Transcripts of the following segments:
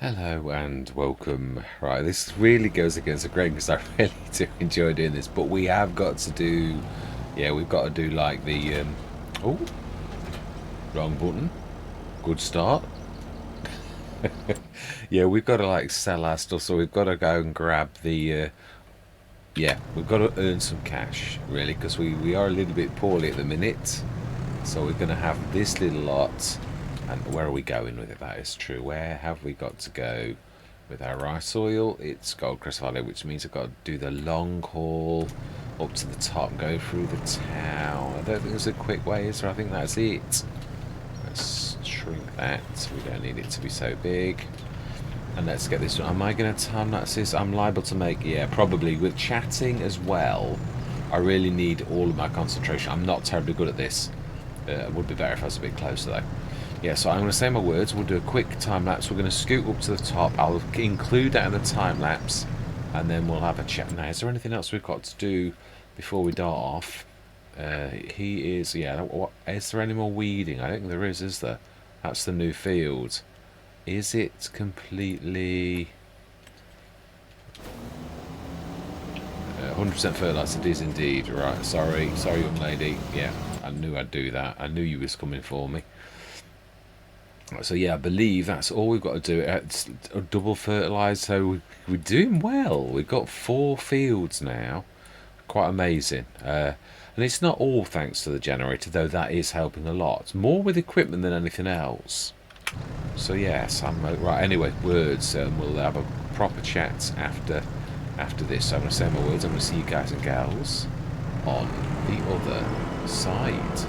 Hello and welcome. Right, this really goes against the grain because I really do enjoy doing this, but we have got to do, yeah, we've got to do like the, oh, wrong button. Good start. Yeah, we've got to like sell our stuff, so we've got to go and grab the, yeah, we've got to earn some cash really because we are a little bit poorly at the minute, so we're going to have this little lot. And where are we going with it? That is true. Where have we got to go with our rice oil? It's Goldcrest Valley, which means I've got to do the long haul up to the top and go through the town. I don't think there's a quick way, is there? I think that's it. Let's shrink that. We don't need it to be so big. And let's get this one. Am I going to time lapses? I'm liable to make, yeah, probably. With chatting as well, I really need all of my concentration. I'm not terribly good at this. It would be better if I was a bit closer though. Yeah, so I'm going to say my words. We'll do a quick time lapse. We're going to scoot up to the top. I'll include that in the time lapse, and then we'll have a chat. Now, is there anything else we've got to do before we dart off? He is, yeah. What, is there any more weeding? I don't think there is there? That's the new field. Is it completely 100% fertilised? It is indeed. Right. Sorry, young lady. Yeah, I knew I'd do that. I knew you was coming for me. So yeah, I believe that's all we've got to do. It's double fertilise, so we're doing well. We've got 4 fields now, quite amazing. And it's not all thanks to the generator, though that is helping a lot. More with equipment than anything else. So yes, I'm right. Anyway, words. We'll have a proper chat after this. So I'm going to say my words. I'm going to see you guys and gals on the other side.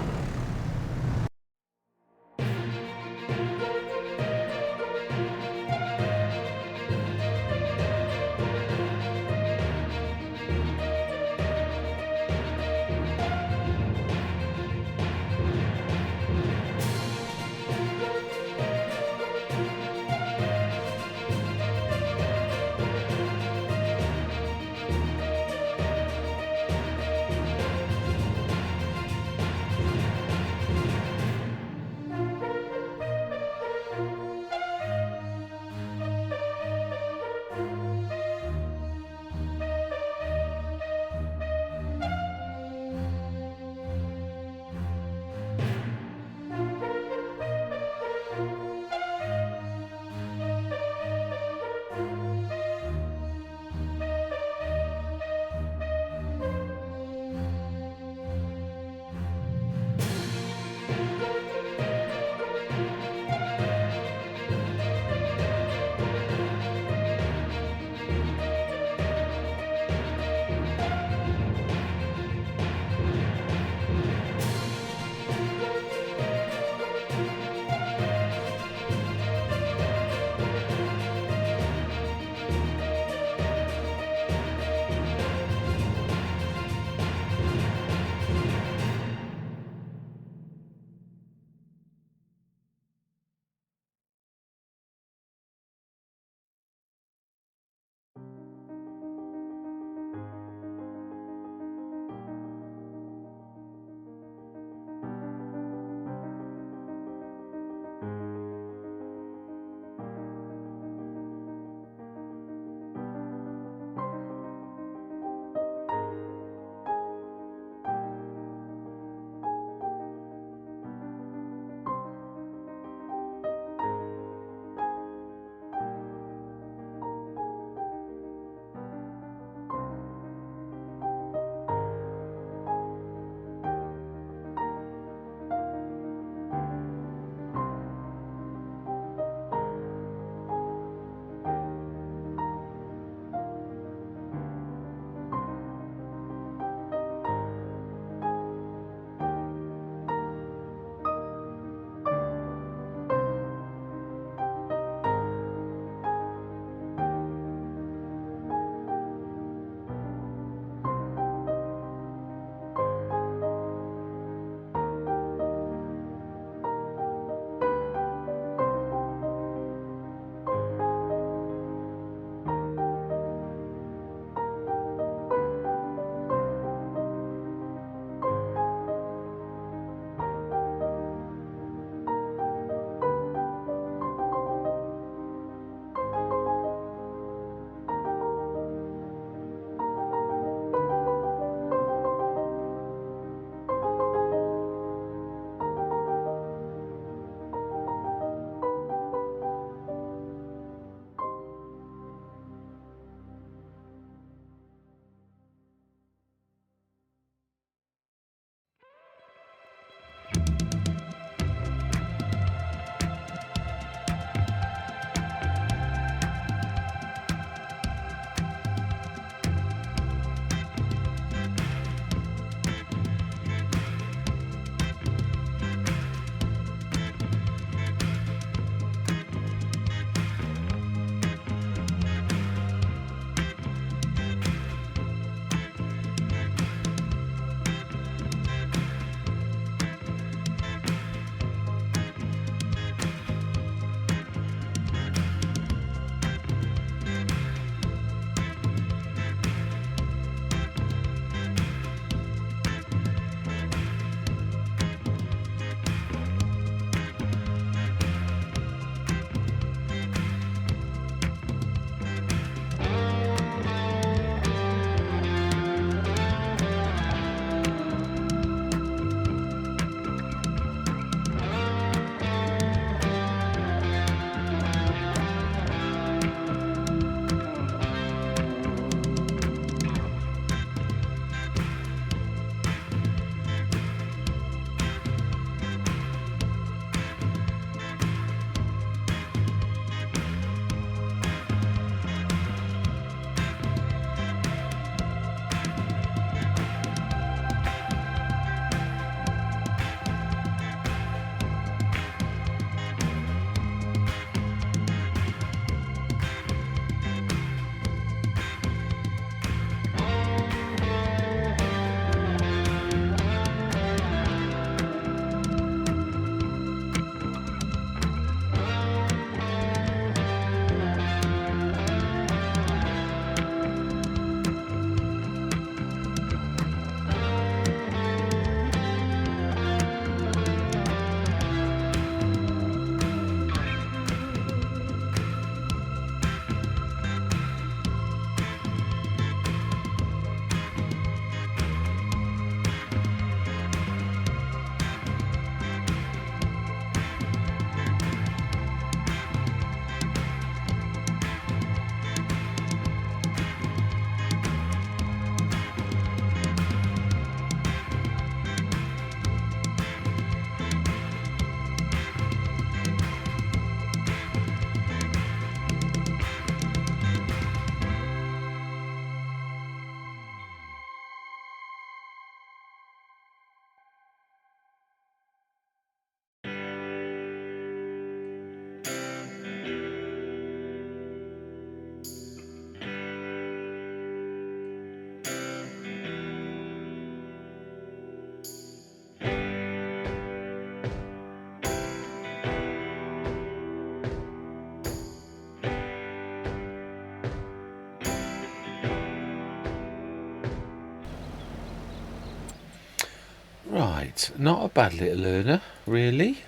Right, not a bad little learner, really.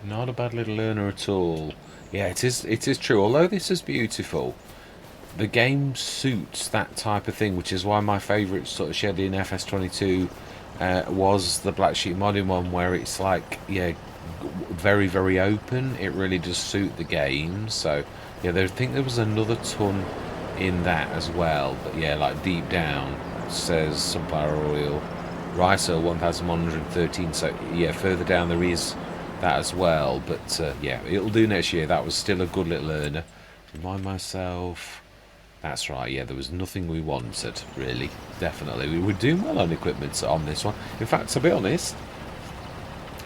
Not a bad little learner at all. Yeah, it is. It is true. Although this is beautiful, the game suits that type of thing, which is why my favourite sort of shed in FS22 was the Black Sheep modding one, where it's like, yeah, very, very open. It really does suit the game. So, yeah, I think there was another ton in that as well. But yeah, like deep down, it says sunflower oil, rice oil 1113. So, yeah, further down there is that as well. But yeah, it'll do next year. That was still a good little earner. Remind myself. That's right, yeah, there was nothing we wanted, really. Definitely. We were doing well on equipment on this one. In fact, to be honest,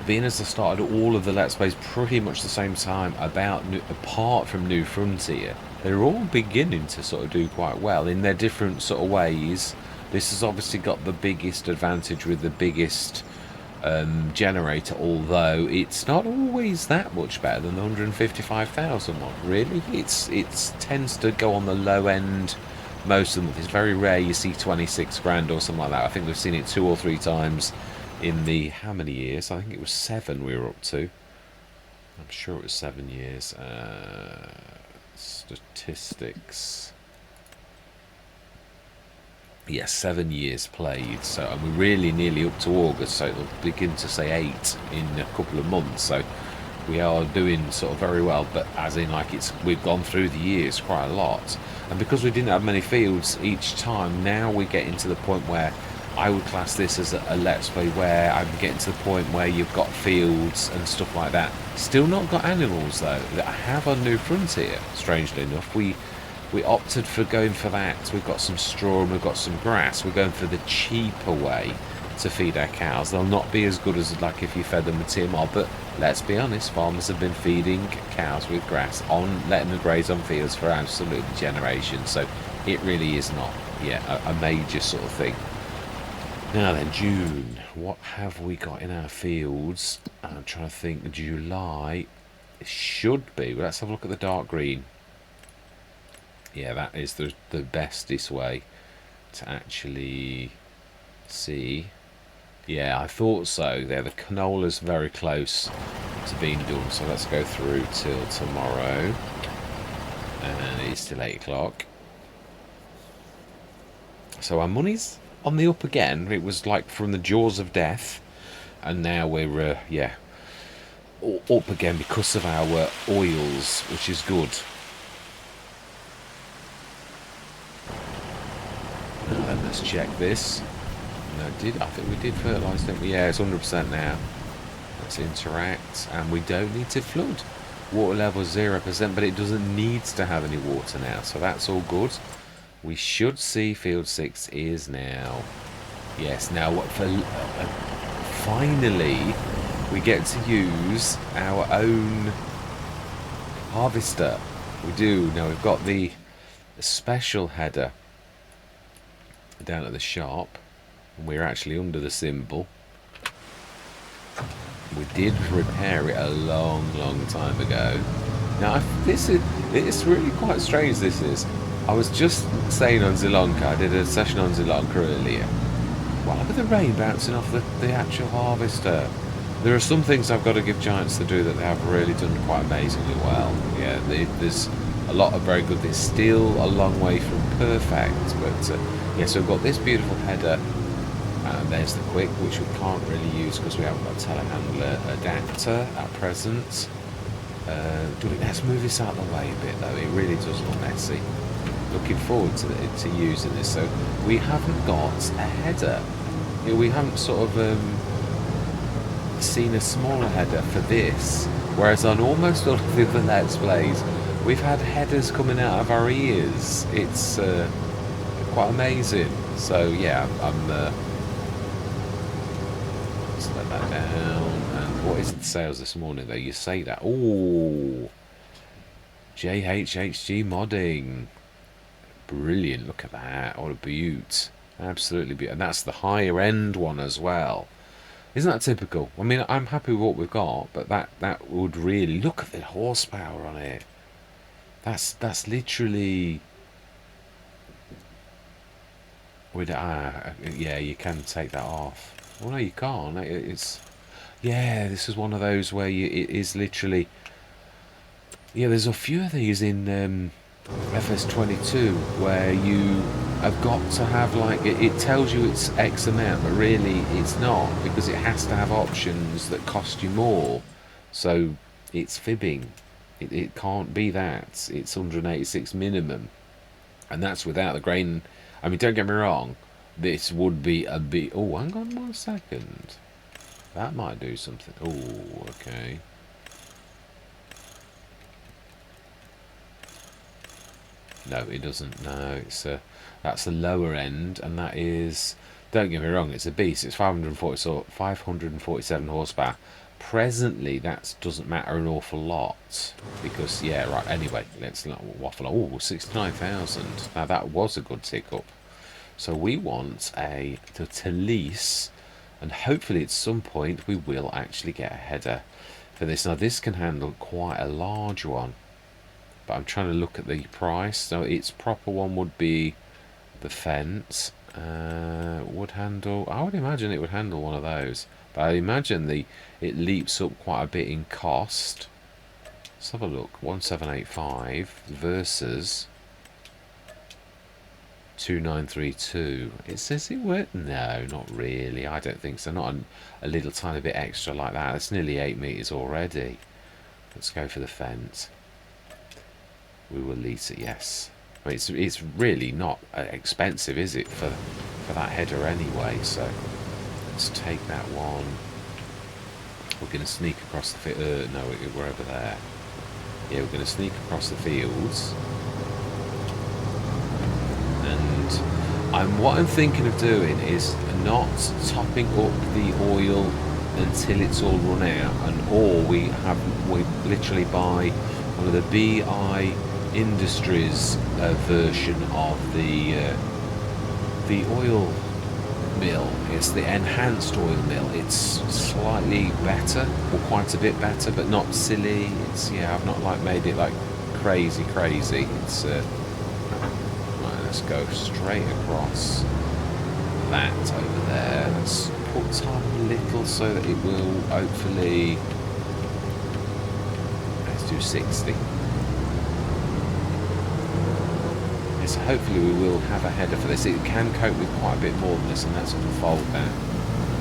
being as I started all of the Let's Plays pretty much the same time, apart from New Frontier, they're all beginning to sort of do quite well in their different sort of ways. This has obviously got the biggest advantage with the biggest generator, although it's not always that much better than the 155,000 one. Really, it tends to go on the low end most of them. It's very rare you see 26 grand or something like that. I think we've seen it 2 or 3 times in the how many years? I think it was 7 we were up to. I'm sure it was 7 years. Statistics. Yeah, 7 years played, so and we're really nearly up to August, so it'll begin to say 8 in a couple of months, so we are doing sort of very well, but as in like we've gone through the years quite a lot, and because we didn't have many fields each time, now we're getting to the point where I would class this as a Let's Play where I'm getting to the point where you've got fields and stuff like that. Still not got animals though, that I have on New Frontier, strangely enough. We opted for going for that. We've got some straw and we've got some grass. We're going for the cheaper way to feed our cows. They'll not be as good as like if you fed them with TMR, but let's be honest, farmers have been feeding cows with grass, letting them graze on fields for absolute generations. So it really is not, yeah, a major sort of thing. Now then, June. What have we got in our fields? I'm trying to think. July. It should be. Well, let's have a look at the dark green. Yeah, that is the bestest way to actually see. Yeah, I thought so. There, the canola's very close to being done. So let's go through till tomorrow. And it's still 8 o'clock. So our money's on the up again. It was like from the jaws of death. And now we're, yeah, up again because of our oils, which is good. Let's check this. No, I think we did fertilise, didn't we? Yeah, it's 100% now. Let's interact, and we don't need to flood. Water level 0%, but it doesn't need to have any water now, so that's all good. We should see field 6 is now. Yes, now what for? Finally, we get to use our own harvester. We do. Now we've got the special header down at the shop, and we're actually under the symbol. We did repair it a long time ago. Now it's really quite strange. This is. I was just saying on Zilonka, I did a session on Zilonka earlier. Wow, look at the rain bouncing off the actual harvester. There are some things I've got to give Giants to do that they have really done quite amazingly well. Yeah, there's a lot of very good. It's still a long way from perfect, but yeah, so we've got this beautiful header, and there's the quick, which we can't really use because we haven't got a telehandler adapter at present. Let's move this out of the way a bit though, it really does look messy. Looking forward to using this. So we haven't got a header. We haven't sort of seen a smaller header for this, whereas on almost all of the other Let's Plays, we've had headers coming out of our ears. It's quite amazing. So yeah, I'm let's let that down. And what is the sales this morning though? You say that. Oh, JHHG modding. Brilliant, look at that. What a beaut. Absolutely beautiful. And that's the higher end one as well. Isn't that typical? I mean, I'm happy with what we've got, but that would really... Look at the horsepower on it. That's literally... With yeah, you can take that off. Well, no, you can't. It's yeah. This is one of those where it is literally. Yeah, there's a few of these in FS22 where you have got to have like it tells you it's X amount, but really it's not because it has to have options that cost you more. So it's fibbing. It can't be that. It's 186 minimum, and that's without the grain. I mean, don't get me wrong. This would be a bit. Oh, hang on 1 second. That might do something. Oh, okay. No, it doesn't. No, it's that's the lower end, and that is. Don't get me wrong, it's a beast. It's 547 horsepower. Presently, that doesn't matter an awful lot because yeah, right. Anyway, let's not waffle. Oh, 69,000. Now that was a good tick up. So we want to lease, and hopefully at some point we will actually get a header for this. Now this can handle quite a large one. But I'm trying to look at the price. So its proper one would be the fence. Would handle. I would imagine it would handle one of those. But I imagine it leaps up quite a bit in cost. Let's have a look. 1785 versus 2932. It says it would. No, not really. I don't think so. Not a little tiny bit extra like that. It's nearly 8 meters already. Let's go for the fence. We will lease it, yes. I mean, it's really not expensive, is it, for that header anyway? So let's take that one. We're going to sneak across the field. No, we're over there. Yeah, we're going to sneak across the fields. And what I'm thinking of doing is not topping up the oil until it's all run out, or we literally buy one of the BI Industries version of the oil mill. It's the enhanced oil mill. It's slightly better, or quite a bit better, but not silly. It's yeah, I've not like made it like crazy. It's right, let's go straight across that over there. Let's put time a little so that it will hopefully. Let's do 60. So hopefully we will have a header for this. It can cope with quite a bit more than this, and that's on the fold there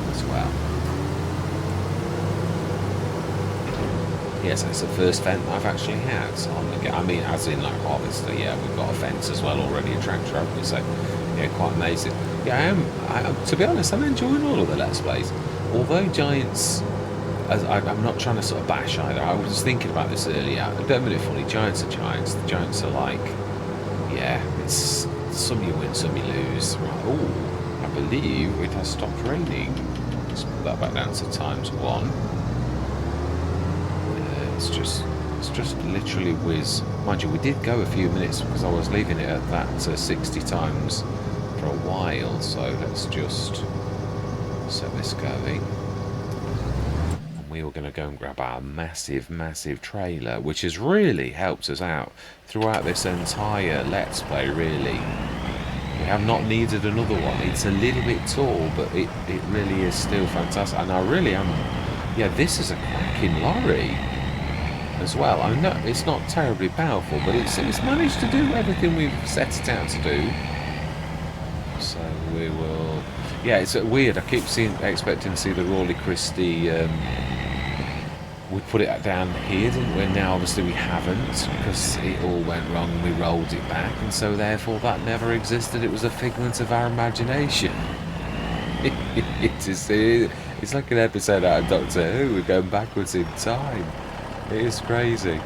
as well. Yes, it's the first fence I've actually had on the. I mean, as in like harvester. Yeah, we've got a fence as well already, a tractor, haven't we? So yeah, quite amazing. Yeah, I am. To be honest, I'm enjoying all of the Let's Plays. Although Giants, I'm not trying to sort of bash either. I was thinking about this earlier. Don't be funny. Giants are giants. The Giants are like. Yeah, it's some you win, some you lose. Right. Oh, I believe it has stopped raining. Let's put that back down to ×1. It's just literally whiz. Mind you, we did go a few minutes because I was leaving it at that 60 times for a while. So let's just set this going. We were going to go and grab our massive trailer, which has really helped us out throughout this entire Let's Play, really. We have not needed another one. It's a little bit tall, but it really is still fantastic. And I really am... Yeah, this is a cracking lorry as well. I know it's not terribly powerful, but it's managed to do everything we've set it out to do. So we will... Yeah, it's weird. I keep expecting to see the Rawley Christie... we put it down here, didn't we? Now obviously we haven't because it all went wrong and we rolled it back, and so therefore that never existed. It was a figment of our imagination. It's like an episode out of Doctor Who. We're going backwards in time. It is crazy.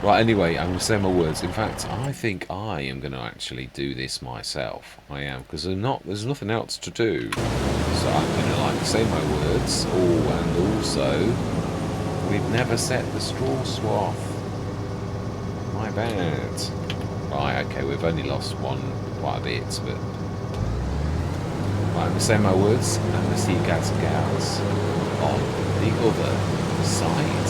Right, anyway, I'm going to say my words. In fact, I think I am going to actually do this myself. I am, because there's nothing else to do. So I'm going to say my words. Oh, and also... We've never set the straw swath. My bad. Right, okay, we've only lost one quite a bit, but... Right, I'm going to say my words, and I'm going to see you guys and gals on the other side.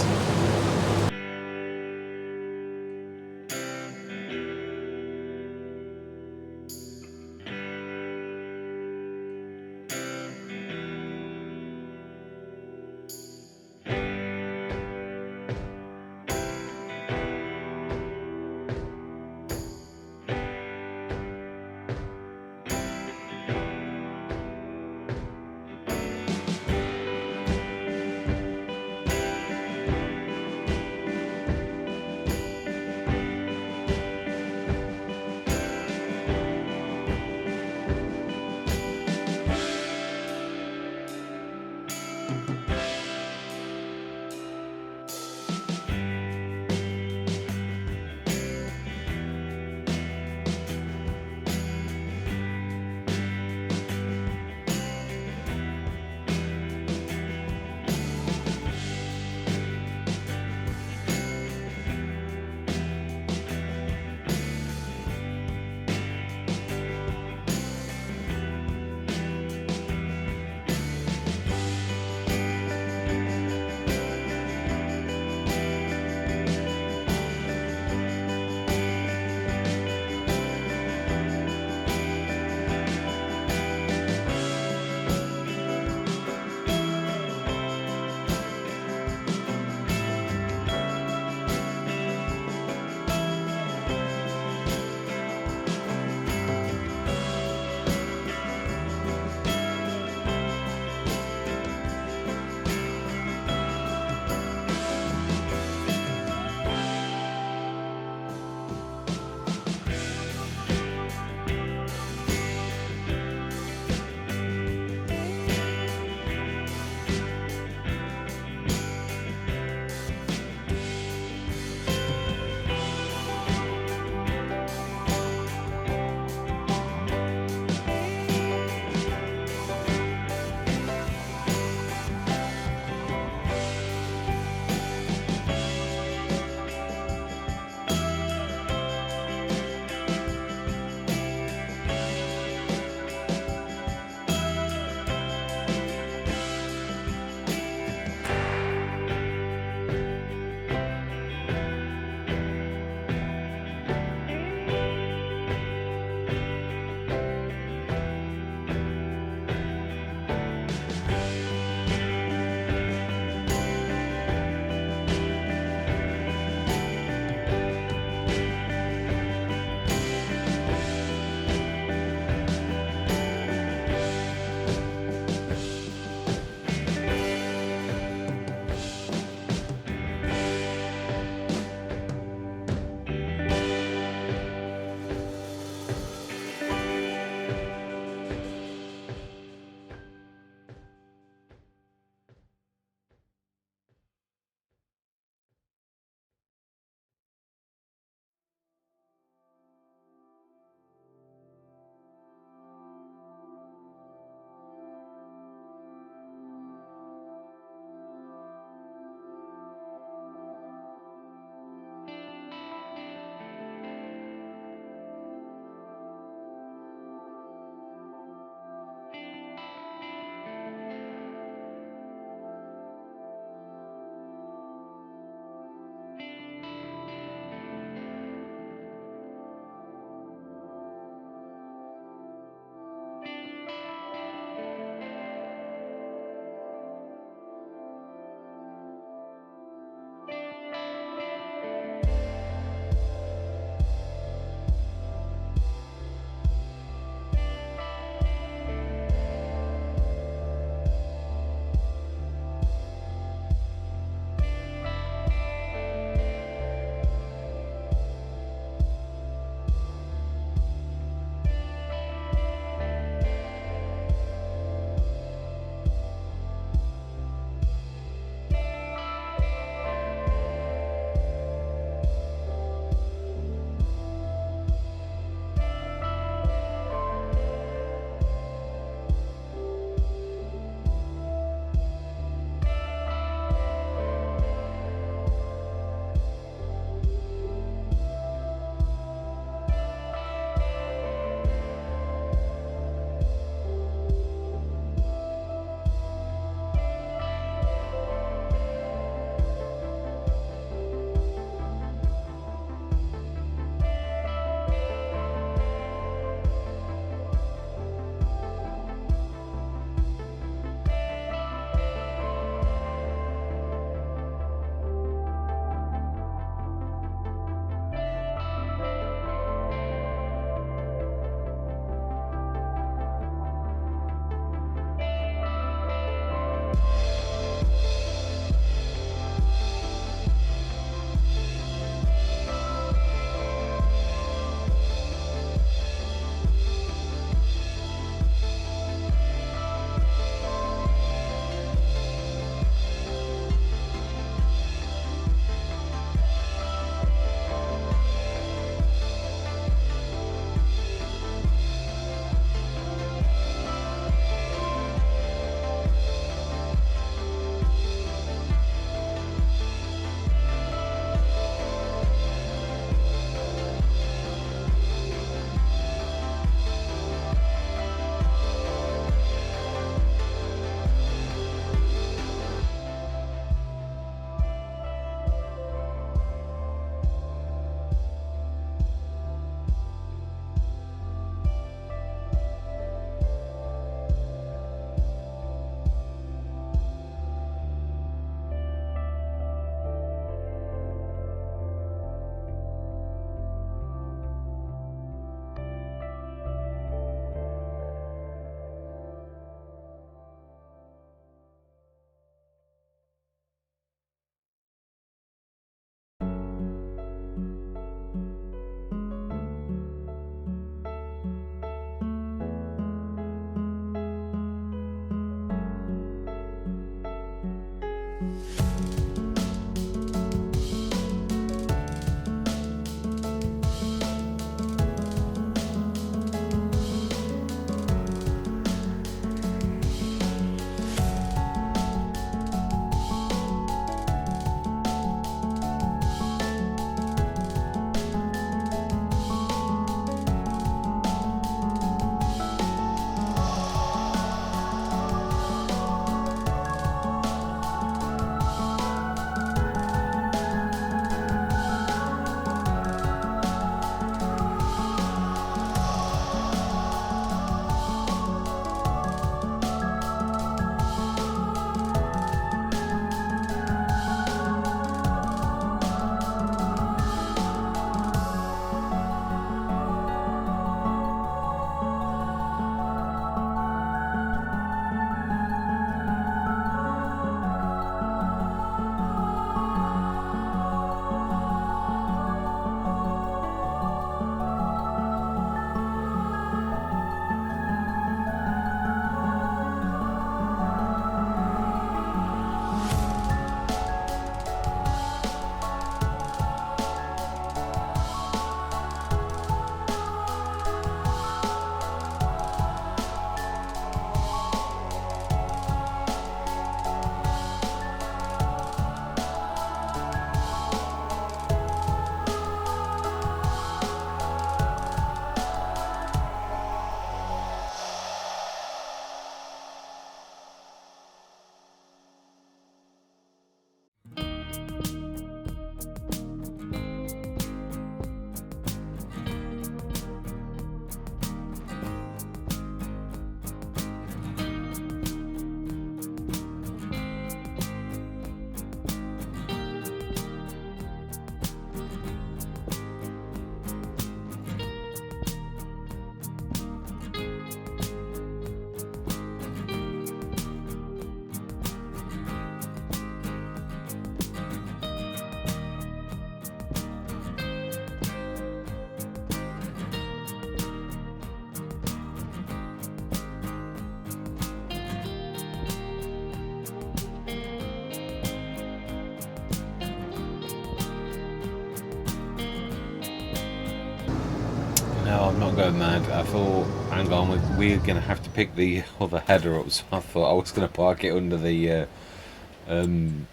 no, I'm not going mad. I thought, hang on, we're going to have to pick the other header up, so I thought I was going to park it under the,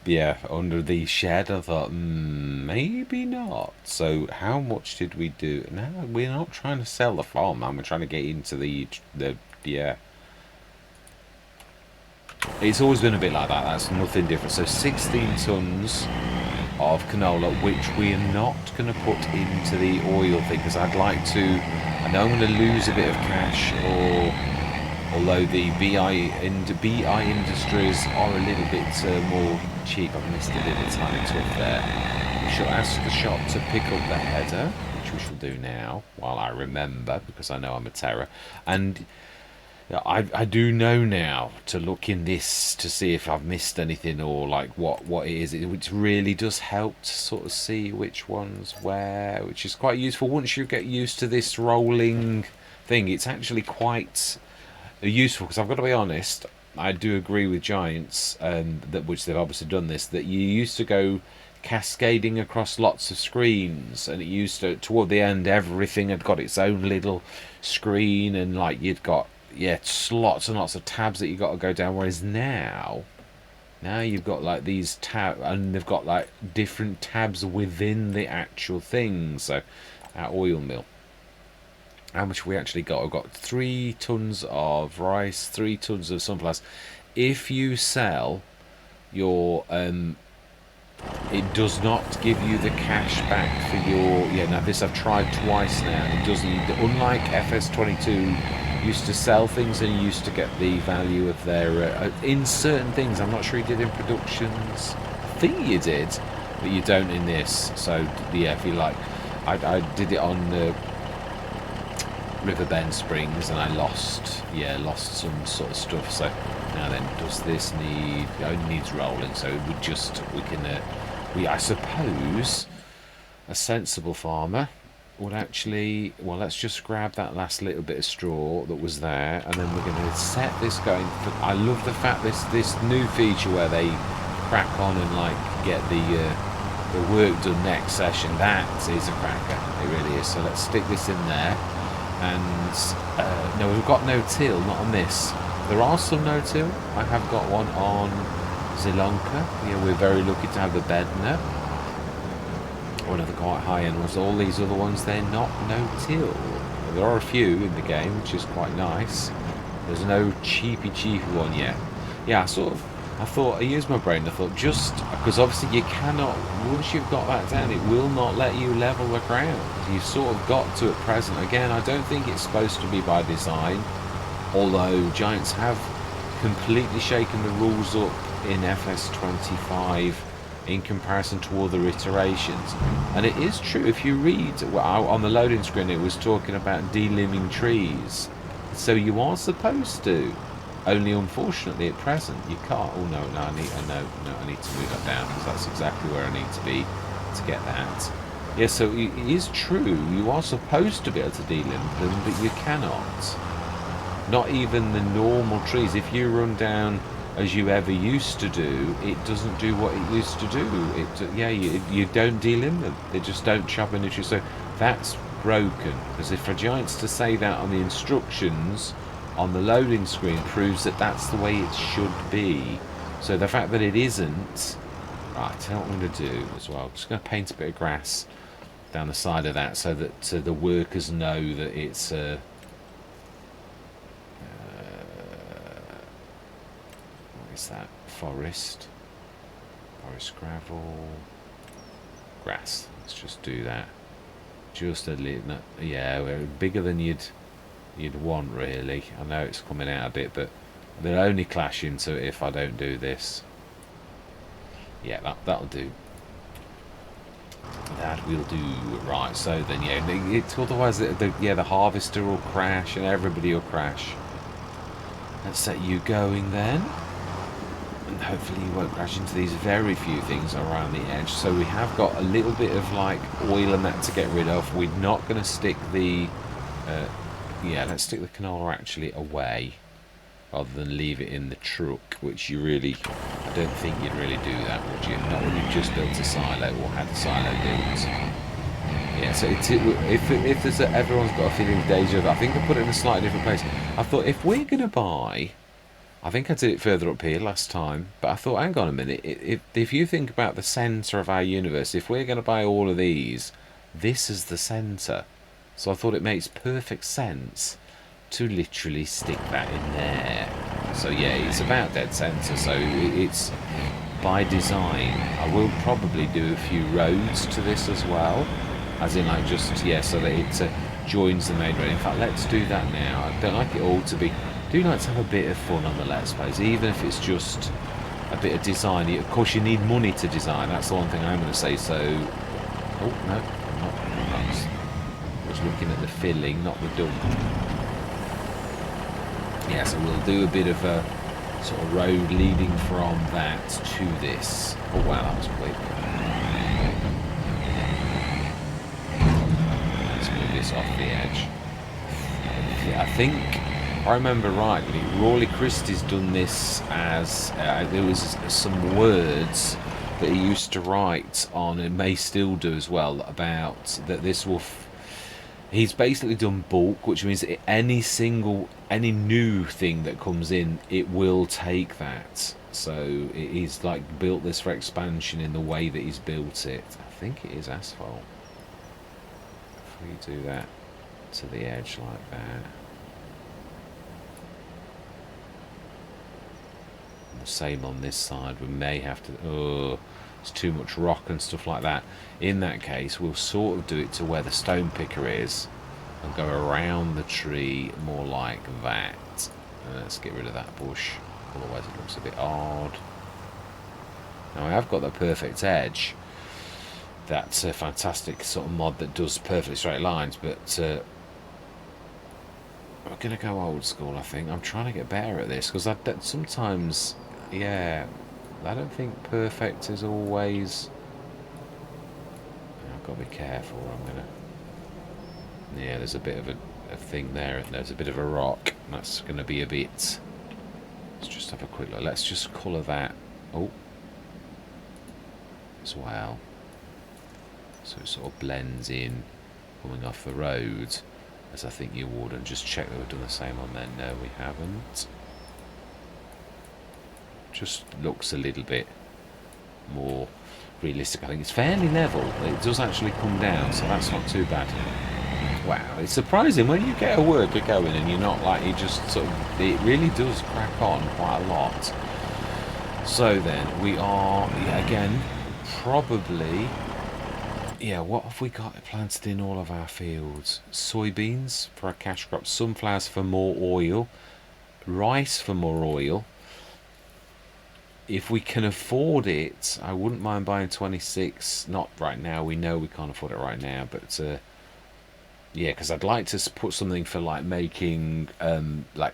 yeah, under the shed. I thought, maybe not. So how much did we do? No, we're not trying to sell the farm, man. We're trying to get into yeah. It's always been a bit like that. That's nothing different. So 16 tons of canola, which we're not going to put into the oil thing, because I'd like to. I know I'm going to lose a bit of cash, although the BI Industries are a little bit more cheap. I've missed a little tiny tuck there. We shall ask the shop to pick up the header, which we shall do now, while I remember, because I know I'm a terror. And I do know now to look in this to see if I've missed anything, or like what it is, which really does help to sort of see which one's where, which is quite useful. Once you get used to this rolling thing, it's actually quite useful, because I've got to be honest, I do agree with Giants, that which they've obviously done this, that you used to go cascading across lots of screens, and it used to, toward the end, everything had got its own little screen, and like you'd got, yeah, lots and lots of tabs that you got to go down. Whereas now you've got like these tabs, and they've got like different tabs within the actual thing. So our oil mill, how much have we actually got? I've got 3 tons of rice, 3 tons of sunflowers. If you sell your it does not give you the cash back for your, yeah, now this I've tried twice now, it doesn't. Unlike FS25 used to sell things and you used to get the value of their in certain things. I'm not sure you did in productions. I think you did, but you don't in this. So yeah, if you like, I did it on Riverbend Springs, and I lost some sort of stuff. So now then, does this need? It only needs rolling, so we can I suppose a sensible farmer would actually, well, let's just grab that last little bit of straw that was there, and then we're going to set this going. I love the fact this new feature where they crack on and like get the work done next session. That is a cracker, it really is. So let's stick this in there, and no, we've got no till, not on this. There are some no till. I have got one on Sri Lanka. Yeah, we're very lucky to have the Bedner. One of the quite high end ones. All these other ones, they're not no-till. There are a few in the game, which is quite nice. There's no cheapy one yet. Yeah, I thought, I used my brain, I thought, just, because obviously you cannot, once you've got that down, it will not let you level the ground. You've sort of got to at present. Again, I don't think it's supposed to be by design, although Giants have completely shaken the rules up in FS25 in comparison to other iterations. And it is true, if you read, well, on the loading screen it was talking about delimbing trees, so you are supposed to, only unfortunately at present you can't. Oh no, I need to move that down, because that's exactly where I need to be to get that. Yeah, so it is true, you are supposed to be able to delimb them, but you cannot. Not even the normal trees. If you run down as you ever used to do, it doesn't do what it used to do. You don't delimb them. They just don't chop into trees. So that's broken. Because if for Giants to say that on the instructions on the loading screen proves that that's the way it should be. So the fact that it isn't, right, tell what I'm going to do as well. I'm just going to paint a bit of grass down the side of that, so that the workers know that it's that forest gravel grass. Let's just do that, just a little, yeah, bigger than you'd want really. I know it's coming out a bit, but they'll only clash into it if I don't do this. Yeah, that'll do. That will do. Right, so then yeah, it's otherwise the harvester will crash and everybody will crash. Let's set you going then. And hopefully you won't crash into these very few things around the edge. So we have got a little bit of like oil and that to get rid of. We're not going to stick the yeah, let's stick the canola actually away rather than leave it in the truck, which you really, I don't think you'd really do that, would you? Not when you've just built a silo or had a silo built. Yeah, so if there's everyone's got a feeling of deja vu, I think I put it in a slightly different place. I thought if we're going to buy, I think I did it further up here last time, but I thought, hang on a minute, if you think about the centre of our universe, if we're going to buy all of these, this is the centre. So I thought it makes perfect sense to literally stick that in there. So yeah, it's about dead centre, so it's by design. I will probably do a few roads to this as well, as in like just, yeah, so that it joins the main road. In fact, let's do that now. I don't like it all to be, do like to have a bit of fun on the Let's Plays, even if it's just a bit of design. Of course you need money to design, that's the one thing I'm going to say, so, oh no, I'm not, I was looking at the filling, not the dump. Yeah, so we'll do a bit of a sort of road leading from that to this. Oh wow, that was quick. Let's move this off the edge. Yeah, I think, if I remember rightly, Rawley Christie's done this as, there was some words that he used to write on, and may still do as well, about that this will... He's basically done bulk, which means that any new thing that comes in, it will take that. So he's like built this for expansion in the way that he's built it. I think it is asphalt. If we do that to the edge like that. And the same on this side. We may have to... Oh, it's too much rock and stuff like that. In that case, we'll sort of do it to where the stone picker is and go around the tree more like that. Let's get rid of that bush, otherwise it looks a bit odd. Now I have got the perfect edge. That's a fantastic sort of mod that does perfectly straight lines, but we're going to go old school, I think. I'm trying to get better at this, because sometimes, yeah, I don't think perfect is always... I've got to be careful. I'm going to... Yeah, there's a bit of a thing there. There's a bit of a rock. That's going to be a bit... Let's just have a quick look. Let's just colour that. Oh. As well. So it sort of blends in coming off the road, as I think you would. And just check that we've done the same on there. No, we haven't. Just looks a little bit more realistic. I think it's fairly level. It does actually come down, so that's not too bad. Wow, it's surprising when you get a worker going and you're not like, you just sort of, it really does crack on quite a lot. So then we are, yeah, again, probably, yeah, what have we got planted in all of our fields? Soybeans for our cash crop, sunflowers for more oil, rice for more oil. If we can afford it, I wouldn't mind buying 26. Not right now. We know we can't afford it right now, but yeah, because I'd like to put something for like making like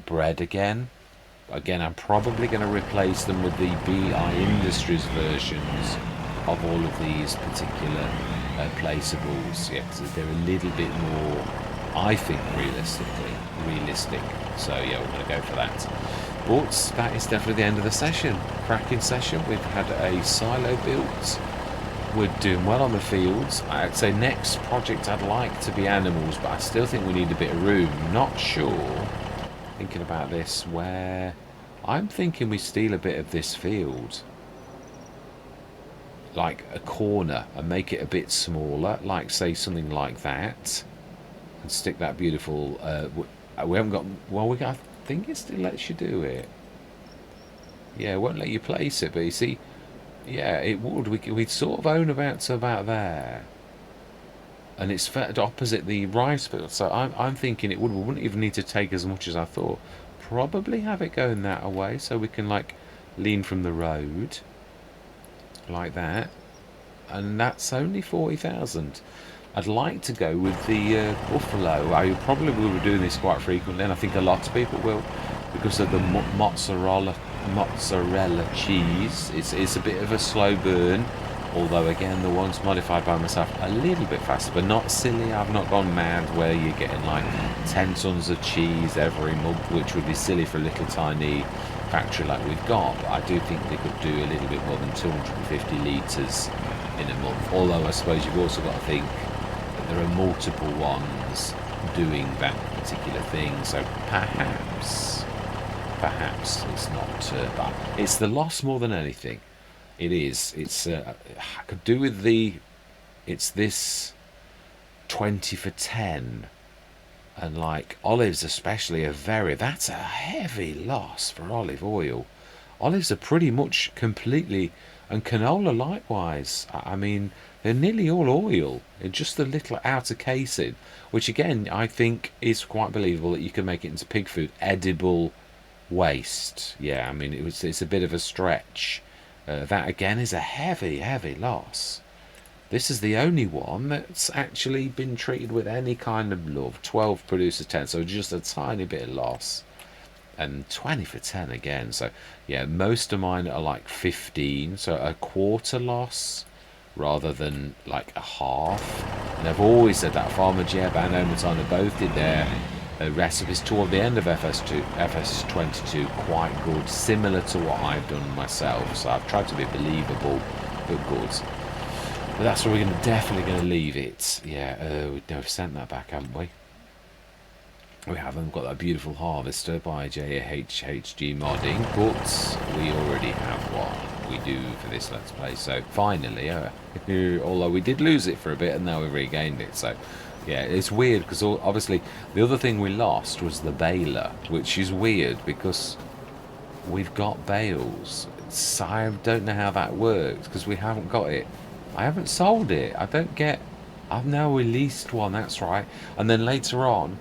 bread again. Again, I'm probably going to replace them with the BI Industries versions of all of these particular placeables. Yeah, because they're a little bit more, I think, realistic. So yeah, we're going to go for that. But that is definitely the end of the session. Cracking session. We've had a silo built. We're doing well on the fields. I'd say next project I'd like to be animals, but I still think we need a bit of room. Not sure. Thinking about this, where I'm thinking we steal a bit of this field, like a corner, and make it a bit smaller, like say something like that, and stick that beautiful. We haven't got. Well, we got. I think it still lets you do it. Yeah, it won't let you place it, but you see, yeah, it would. We'd sort of own about to about there, and it's opposite the rice field. So I'm thinking it would. We wouldn't even need to take as much as I thought. Probably have it going that away, so we can like lean from the road, like that, and that's only 40,000. I'd like to go with the buffalo. I probably will be doing this quite frequently, and I think a lot of people will, because of the mozzarella cheese. It's a bit of a slow burn, although again the ones modified by myself a little bit faster, but not silly. I've not gone mad where you're getting like 10 tons of cheese every month, which would be silly for a little tiny factory like we've got. But I do think they could do a little bit more than 250 litres in a month, although I suppose you've also got to think there are multiple ones doing that particular thing. So perhaps it's not, but it's the loss more than anything. It is. It's I could do with it's this 20 for 10, and like olives especially that's a heavy loss for olive oil. Olives are pretty much completely, and canola likewise. I mean, they're nearly all oil, just the little outer casing, which again I think is quite believable that you can make it into pig food, edible waste. Yeah, I mean it's a bit of a stretch. That again is a heavy loss. This is the only one that's actually been treated with any kind of love. 12 produces 10, so just a tiny bit of loss. And 20 for 10 again. So, yeah, most of mine are like 15, so a quarter loss rather than like a half. And I've always said that Farmer Jeb and Omatana both did their recipes toward the end of FS22 quite good, similar to what I've done myself. So I've tried to be believable, but good. But that's where we're definitely going to leave it. Yeah, we've sent that back, haven't we? We haven't got that beautiful harvester by JHHG modding, but we already have one. We do for this Let's Play. So finally, although we did lose it for a bit and now we've regained it. So yeah, it's weird because obviously the other thing we lost was the baler, which is weird because we've got bales. So I don't know how that works because we haven't got it. I haven't sold it. I've now released one, that's right. And then later on,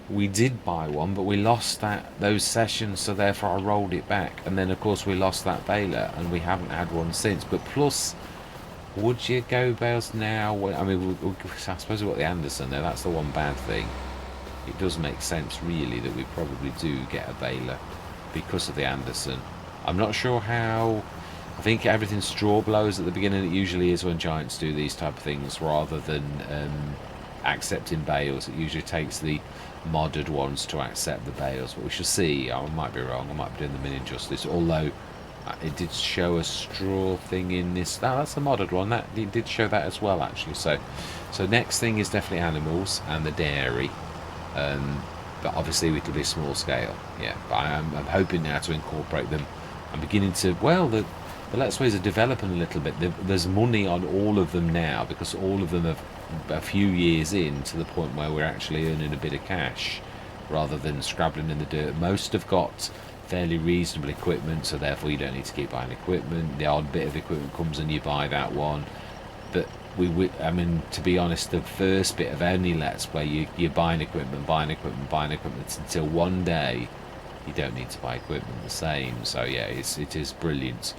we did buy one, but we lost those sessions, so therefore I rolled it back. And then, of course, we lost that baler, and we haven't had one since. But plus, would you go bales now? I mean, I suppose we've got the Anderson there. That's the one bad thing. It does make sense, really, that we probably do get a baler because of the Anderson. I'm not sure how... I think everything straw blows at the beginning. It usually is when giants do these type of things, rather than accepting bales. It usually takes the modded ones to accept the bales, but we shall see. I might be wrong. I might be doing them in injustice. Although it did show a straw thing in this. That's a modded one. That it did show that as well, actually. So next thing is definitely animals and the dairy. But obviously it'll be small scale. Yeah, but I'm hoping now to incorporate them. I'm beginning to the Let's Plays are developing a little bit. There's money on all of them now because all of them have a few years in to the point where we're actually earning a bit of cash rather than scrabbling in the dirt. Most have got fairly reasonable equipment, so therefore you don't need to keep buying equipment. The odd bit of equipment comes and you buy that one. But I mean, to be honest, the first bit of any Let's Play, you're buying equipment until one day you don't need to buy equipment the same. So yeah, it is brilliant.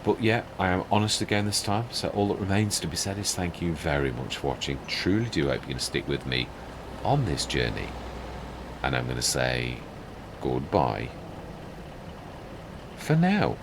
But yeah, I am honest again this time, so all that remains to be said is thank you very much for watching. Truly do hope you're going to stick with me on this journey. And I'm going to say goodbye for now.